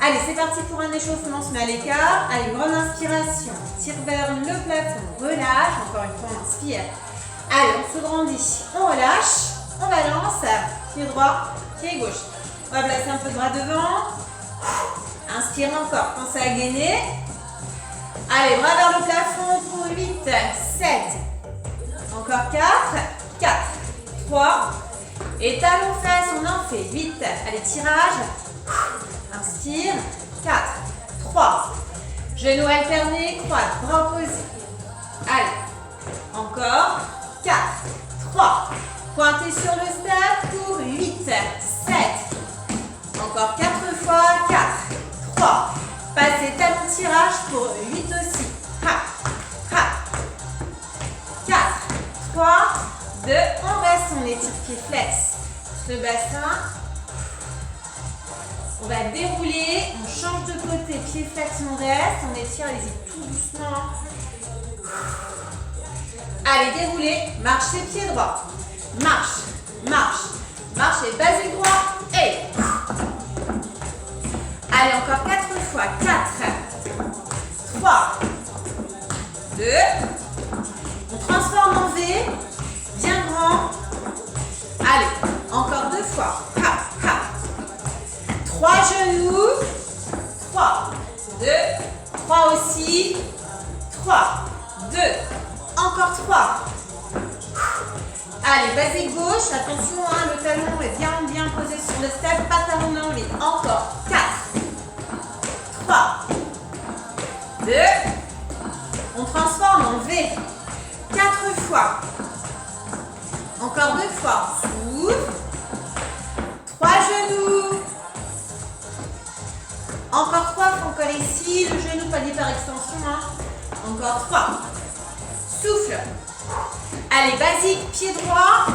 Allez, c'est parti pour un échauffement, on se met à l'écart. Allez, grande inspiration, tire vers le plafond, relâche. Encore une fois, on inspire. Allez, on se grandit, on relâche, on balance. Pied droit, pied gauche. On va placer un peu de bras devant. Inspire encore, pensez à gainer. Allez, bras vers le plafond pour 8, 7. Encore 4, 4, 3. Et talons fesses, on en fait 8. Allez, tirage. Inspire. 4, 3. Genoux alternés, croix, bras opposés. Allez. Encore. 4, 3. Pointez sur le step pour 8, 7. Encore 4 fois. 4, 3. Passez talon tirage pour 8 aussi. Ha, ha. 4, 3, 2. On reste, on étire pied flex. Le bassin. On va dérouler, on change de côté, pied flex, on reste, on étire, allez-y tout doucement. Allez, déroulez, marchez pied droit. Marche, marche, marchez basique droit et. Allez, encore 4 fois. 4, 3, 2. On transforme en V, bien grand. Allez, encore 2 fois. Ha, ha. 3 genoux. 3, 2. 3 aussi. 3, 2. Encore 3. Allez, basique gauche. Attention, hein, le talon est bien posé sur le step. Pas talon mais en ligne. Encore 4, 3, 2. On transforme en V. 4 fois. Encore 2 fois. Souffle. 3 genoux. Encore 3, encore ici. Le genou, pas d'hyperextension. Hein. Encore 3. Souffle. Allez, basique, pied droit.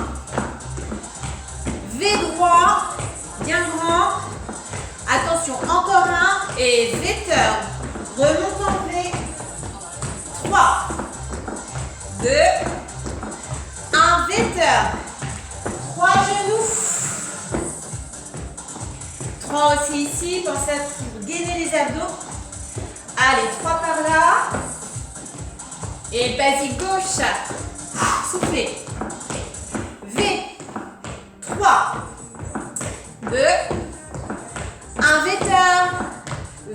V droit. Bien grand. Attention, encore un. Et V turn. Remonte en V. 3, 2, 1, V turn. 3 genoux. 3 aussi ici. Pensez à gainer les abdos. Allez, 3 par là. Et basique gauche. Soufflez. V. 3, 2, 1 V turn.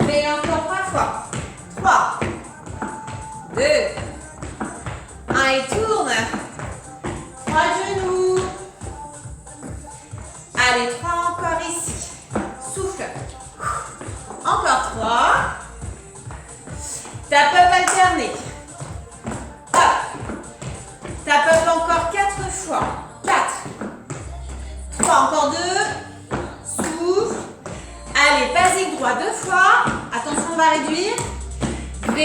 V encore 3 fois. 3, 2, 1 et tourne. 3 genoux. Allez, 3 encore ici. Souffle. Encore 3. Tap up alterné. Hop. Tap up encore 4 fois. 4. 3, encore 2. Souffle. Allez, basique droit 2 fois. Attention, on va réduire. V.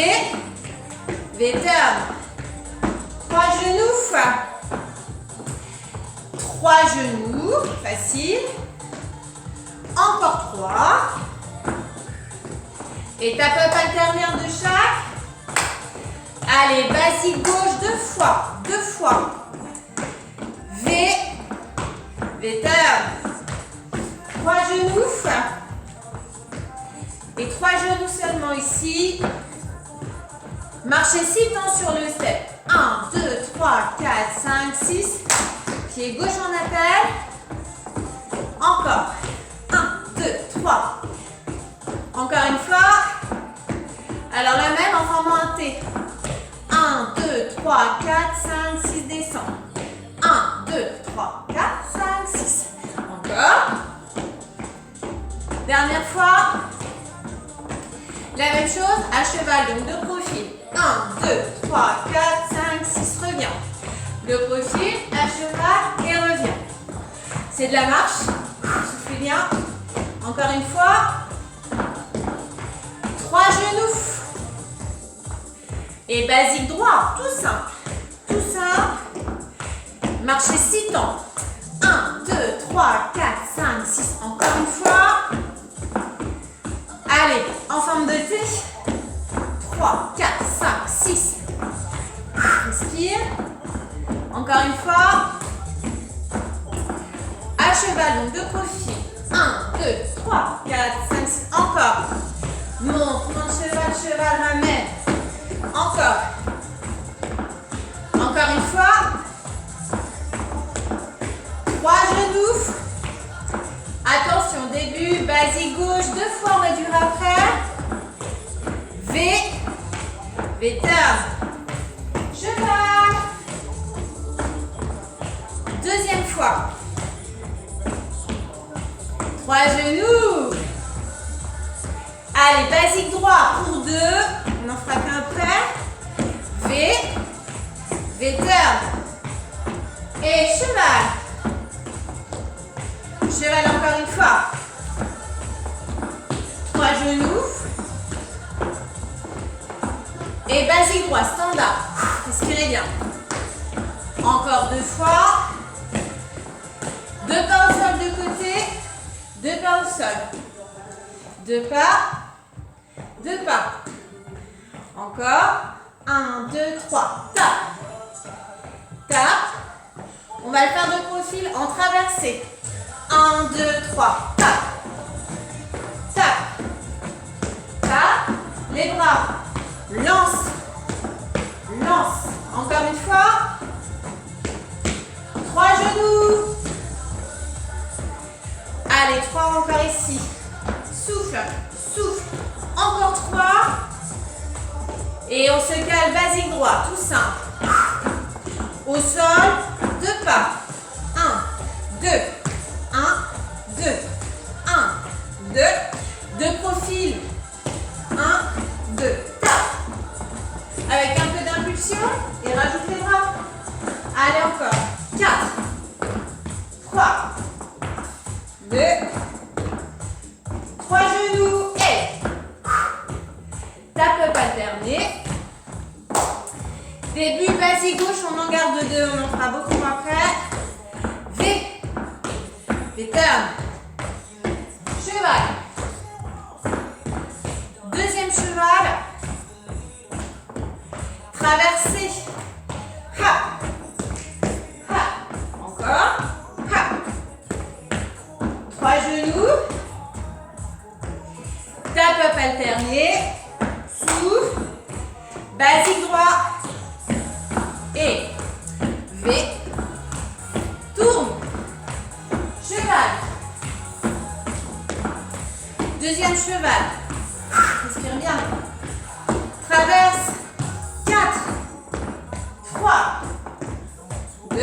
V turn. 3 genoux. 3 genoux. Facile. Encore 3. Et tap up alternaire de chaque. Allez, basique gauche 2 fois. 2 fois. V. V turn. 3 genoux. Et 3 genoux seulement ici. Marchez 6 temps sur le step. 1, 2, 3, 4, 5, 6. Pied gauche en appel. Encore. 1, 2, 3. Encore une fois. Alors la même en formant un T. 1, 2, 3, 4, 5, 6, descend. 1, 2, 3, 4, 5, 6. Encore. Dernière fois. La même chose à cheval, donc de profil. 1, 2, 3, 4, 5, 6, reviens. De profil, à cheval et reviens. C'est de la marche. Soufflez bien. Encore une fois. 3 genoux. Et basique droit, tout simple. Tout simple. Marchez 6 temps. 1, 2, 3, 4, 5, 6. Encore une fois. Allez, en forme de T. 3, 4, 5, 6. Respire. Encore une fois. À cheval, donc de profil. 1, 2, 3, 4, 5, 6. Encore. Monte, cheval, cheval, ramène. Encore. Encore une fois. 3 genoux. Attention, début, basique gauche, 2 fois, on va durer après. V, turn. Cheval. Deuxième fois. 3 genoux. Allez, basique droit pour 2. On en fera qu'un après. V, turn. Et cheval. Cheval encore une fois. 3 genoux. Et basique droit, standard. Respirez bien. Encore 2 fois. 2 pas au sol de côté. 2 pas au sol. 2 pas. 2 pas. Encore. 1, 2, 3. Tape. Tape. On va le faire de profil en traversée. 1, 2, 3. Tape. Tape. Tape. Les bras. Lance. Lance. Encore une fois. 3 genoux. Allez, 3 encore ici. Souffle. Souffle. Encore 3. Et on se cale basique droit. Tout simple. Au sol. 2 pas. 1, 2. 1, 2. 1, 2. De profil. 1, 2. Tape. Avec un peu d'impulsion. Et rajoute les bras. Allez, encore. 4. 3. 2. 3 genoux. Et. Tape up alterné. Début basique gauche, on en garde 2. On en fera beaucoup après. V. Turn. Cheval. Deuxième cheval. Traversée. Ha. Ha. Encore. Ha. 3 genoux. Tape up alterné. Souffle. Basique droit. Et. V. Tourne. Cheval. Deuxième cheval. Respire bien. Traverse. 4. 3. 2.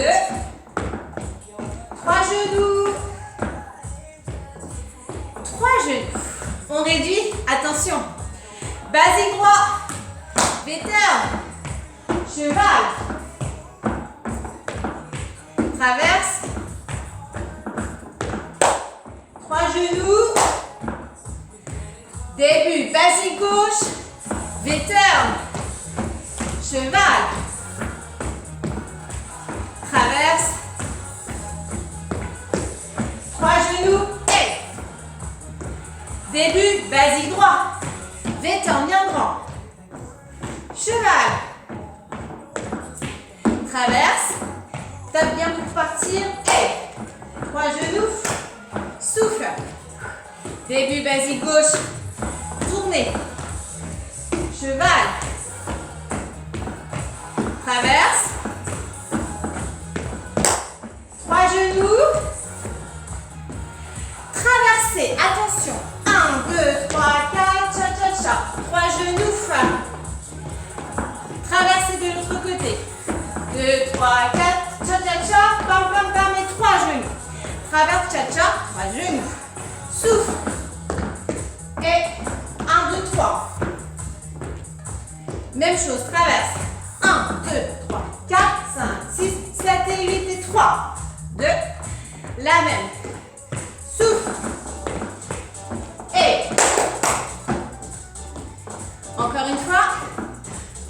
3 genoux. 3 genoux. On réduit. Attention. Basique droit. V-turn. Cheval. Traverse. 3 genoux. Début, basique gauche. V-turn. Cheval. Traverse. 3 genoux. Et. Début, basique droit. V-turn bien grand. Cheval. Traverse. Tape bien pour partir. Et. 3 genoux. Souffle. Début, basique gauche. Tournez. Cheval. Traverse. 3 genoux. Traversez. Attention. 1, 2, 3, 4. Cha, cha, cha. 3 genoux. Traversez de l'autre côté. 2, 3, 4. Cha, cha, cha. Bam, bam, bam. Et 3 genoux. Traverse. Cha, cha. 3 genoux. Souffle. Et 1, 2, 3. Même chose, traverse. 1, 2, 3, 4, 5, 6, 7 et 8 et 3. 2. La même. Souffle. Et. Encore une fois.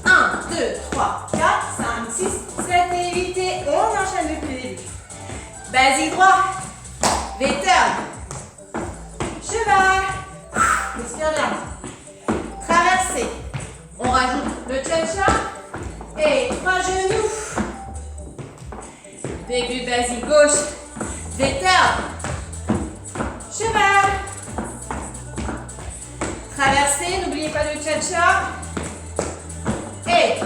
1, 2, 3, 4, 5, 6, 7 et 8 et on enchaîne depuis le début. Basique droit. V-turn. Cheval. Respire bien. Traversée. On rajoute le cha-cha. Et 3 genoux. Début basique gauche. V-turn. Cheval. Traversée, n'oubliez pas le cha-cha. Et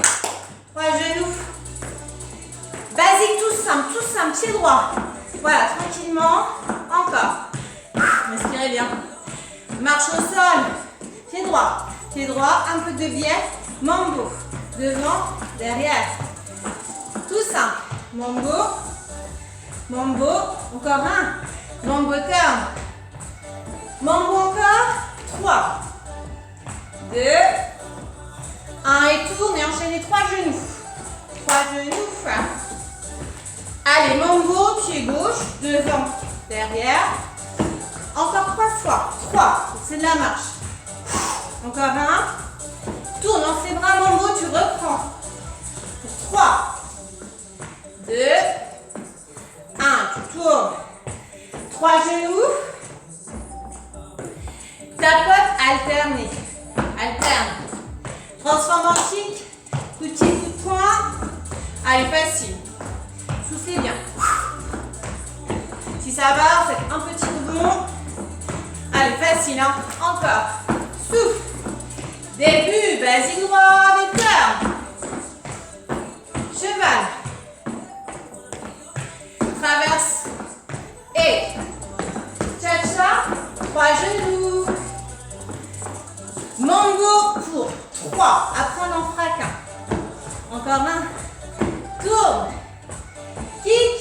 3 genoux. Basique, tout simple, pied droit. Voilà, tranquillement. Encore. Respirez bien. Marche au sol. Pied droit, un peu de biais. Mambo. Devant, derrière. Tout simple. Mambo. Mambo. Encore un. Mambo turn. Mambo encore. 3, 2, 1 et tourne et enchaînez 3 genoux. 3 genoux. Allez, mambo, pied gauche, devant, derrière. Encore 3 fois. 3, c'est de la marche. Encore un. Tourne dans ses bras, mambo, tu reprends. 3, 2, 1, tu tournes. 3 genoux. Tapote, alternez. Alterne. Transforme en kick. Coup de pied, coup de poing. Allez, facile. Soufflez bien. Si ça va, faites un petit rebond. Allez, facile, hein. Encore. Souffle. Début, basique droit, vecteur. Cheval. Traverse. Et cha-cha. 3 genoux. Mambo pour 3. Après, on en fera qu'un. Encore un. Tourne. Kick.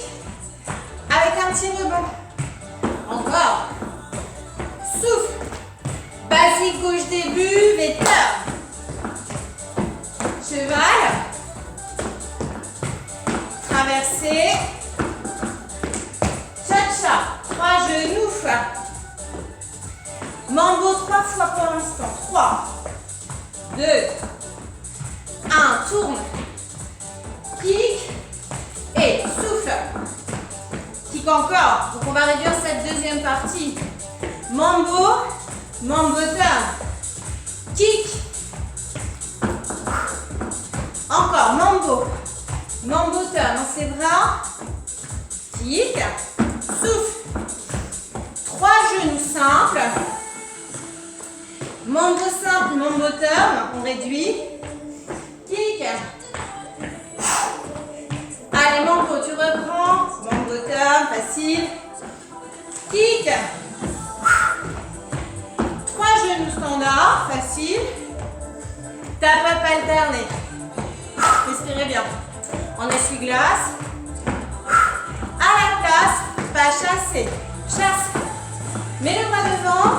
Avec un petit rebond. Encore. Souffle. Basique gauche début. Vecteur. Cheval. Traversée. Cha-cha. 3 genoux. Mambo 3 fois pour l'instant. 3, 2, 1. Tourne. Kick. Et souffle. Kick encore. Donc on va réduire cette deuxième partie. Mambo. Mambo turn. Kick. Encore. Mambo. Mambo turn dans ses bras. Kick. Souffle. 3 genoux simples. Mambo simple, mambo turn, on réduit. Kick. Allez, mambo, tu reprends. Mambo turn, facile. Kick. 3 genoux standard, facile. Tap up alterné. Respirez bien. On essuie-glace. À la place, pas chasser. Chasse. Mets le bras devant.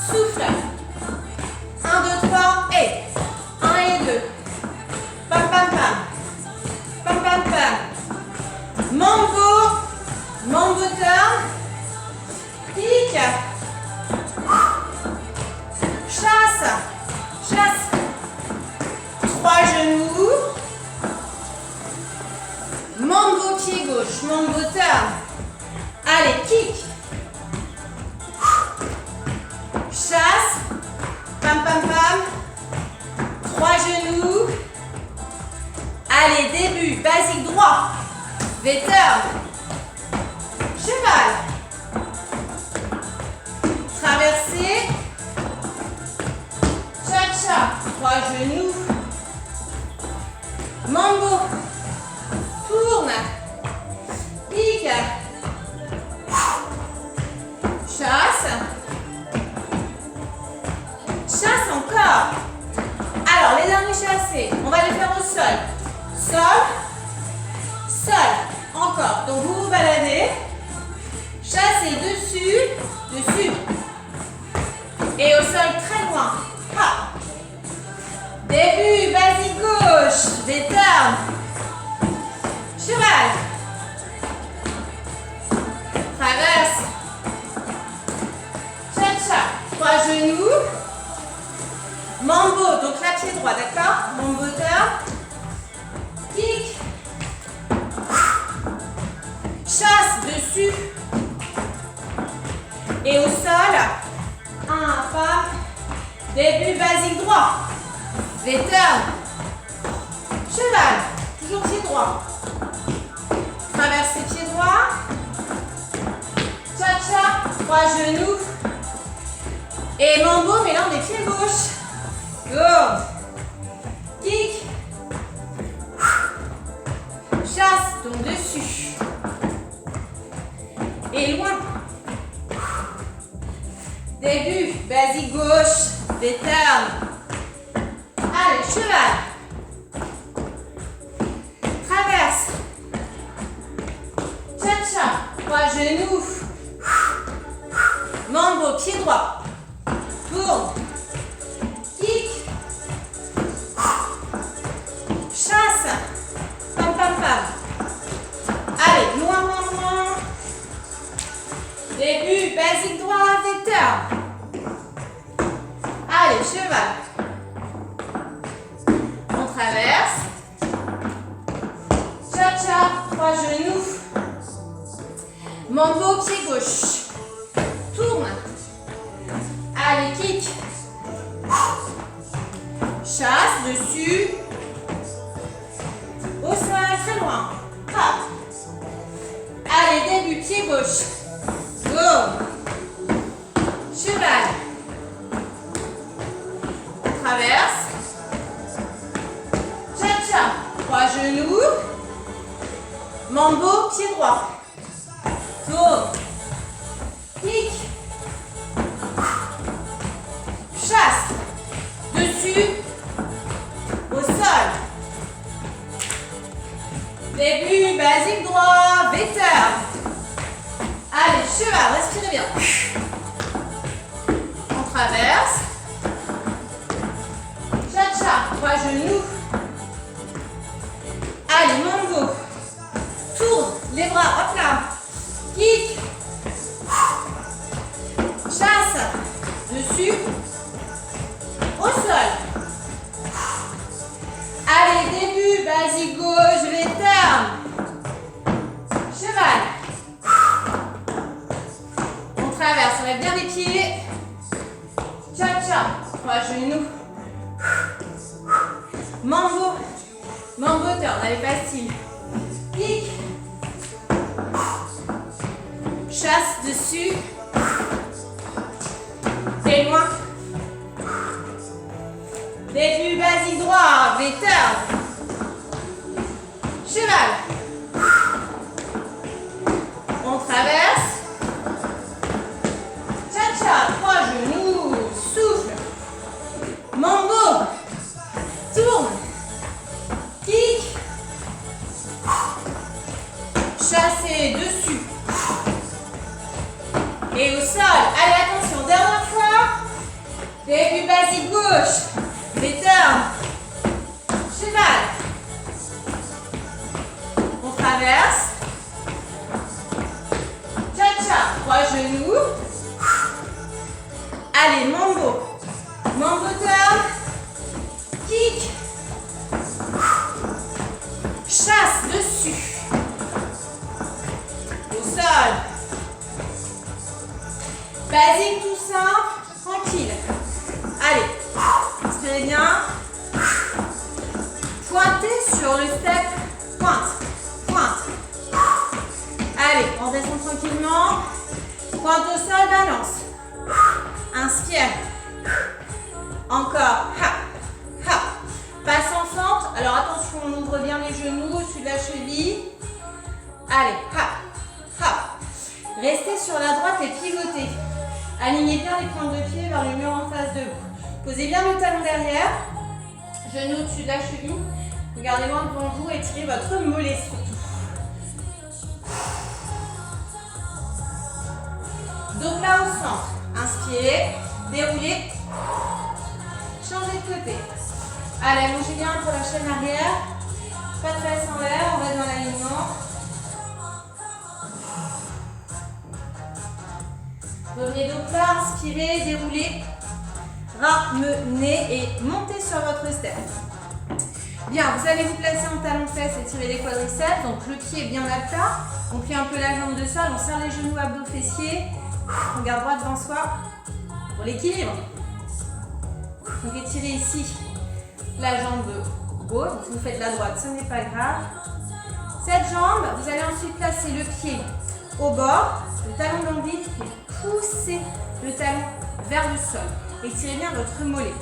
Souffle. 1, 2, 3 et 1 et 2. Pam, pam, pam. Pam, pam, pam. Mambo. Mambo turn. Kick. Chasse. Chasse. 3 genoux. Mambo pied gauche. Mambo turn. Allez, kick. Chasse. Pam, pam, pam. 3 genoux. Allez, début. Basique droit. Vecteur. Cheval. Traversée. Cha-cha. 3 genoux. Mambo. Tourne. Kick. Chasse. Chasse encore. Alors, les derniers chassés, on va les faire au sol. Sol. Sol. Encore. Donc, vous vous baladez. Chassez dessus. Dessus. Et au sol très loin. Ha. Début, basique gauche. Déturn. Cheval. Traverse. Cha-cha. 3 genoux. Mambo, donc là pied droit, d'accord? Mambo turn. Kick. Chasse dessus. Et au sol. Un pas. Début basique droit. Vecteur. Cheval. Toujours pied droit. Traversez pied droit. Cha-cha. 3 genoux. Et mambo, mélange des pieds gauche. Tourne. Kick. Chasse, donc dessus. Et loin. Début, basique gauche. Déterne. Allez, cheval. Traverse. Cha-cha. 3 genoux. Mambo, pied droit. Tourne. Kick. Chasse. Pam, pam, pam. Allez, loin, loin, loin. Début, basique droit, déterne. Allez, cheval. On traverse. Cha-cha, 3 genoux. Mambo, pied gauche. Tourne. Allez, kick. Chasse, dessus. Au sol, très loin. Hop. Allez, début, pied gauche. Go. Cheval. On traverse. Cha-cha. 3 genoux. Mambo, pied droit. Tourne. Kick. Chasse. Dessus. Au sol. Début, basique droit. Vétère. Allez, cheval, respirez bien. On traverse. Cha-cha, 3 genoux. Allez, mambo. Tourne, les bras, hop là. Kick. Chasse. Dessus. Au sol. Allez, début, basique gauche, véterne. Cheval. On traverse, on lève bien les pieds. Cha-cha, 3 genoux. Mambo. Mambo turn, allez, facile. Kick. Chasse dessus. Et loin. Début, basique droit, vétère. Cheval. On traverse. Cha-cha, 3 genoux. Souffle. Mambo. Tourne. Kick. Chasser dessus. Et au sol. Allez, attention, dernière fois. Début, basique gauche. Véterne. Cheval. On traverse. Cha-cha, 3 genoux. Allez, mambo. Mambo turn. Kick. Chasse dessus. Au sol. Basique tout simple, tranquille. Allez, inspirez bien. Pointez sur le step. Pointe, pointe. Allez, on descend tranquillement. Pointe au sol, balance. Inspire. Encore. Ha, ha. Passe en fente. Alors attention, on ouvre bien les genoux au-dessus de la cheville. Allez, ha, ha. Restez sur la droite et pivotez. Alignez bien les pointes de pied vers le mur en face de vous. Posez bien le talon derrière. Genoux au-dessus de la cheville. Regardez loin devant vous et tirez votre mollet surtout. Dos plat au centre. Inspirez, déroulez. Changez de côté. Allez, allongez bien pour la chaîne arrière. Pas de face en l'air, on va dans l'alignement. Revenez dos plat, inspirez, déroulez. Ramenez et montez sur votre step. Bien, vous allez vous placer en talon-fesse et tirer les quadriceps. Donc le pied est bien à plat. On plie un peu la jambe de sol, on serre les genoux, abdos, fessiers. On garde droit devant soi pour l'équilibre. Donc étirez ici la jambe gauche. Si vous faites la droite, ce n'est pas grave. Cette jambe, vous allez ensuite placer le pied au bord, le talon dans le vide et pousser le talon vers le sol. Étirez bien votre mollet.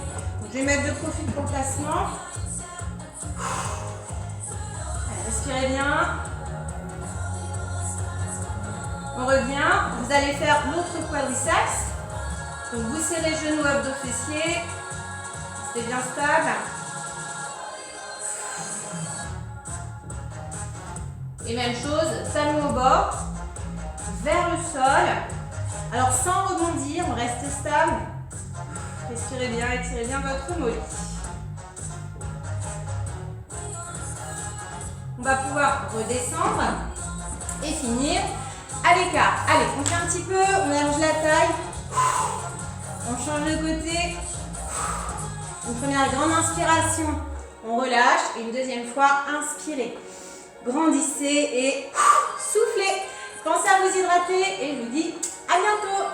Donc, je vais mettre de profil pour le placement. Allez, respirez bien. On revient. Vous allez faire l'autre quadriceps. Donc vous serrez genoux, abdos, fessiers. Restez bien stable. Et même chose, talon au bord, vers le sol. Alors sans rebondir, on reste stable. Respirez bien, étirez bien votre mollet. On va pouvoir redescendre et finir à l'écart. Allez, on fait un petit peu, on allonge la taille. On change de côté. Une première grande inspiration, on relâche. Et une deuxième fois, inspirez. Grandissez et soufflez. Pensez à vous hydrater et je vous dis à bientôt.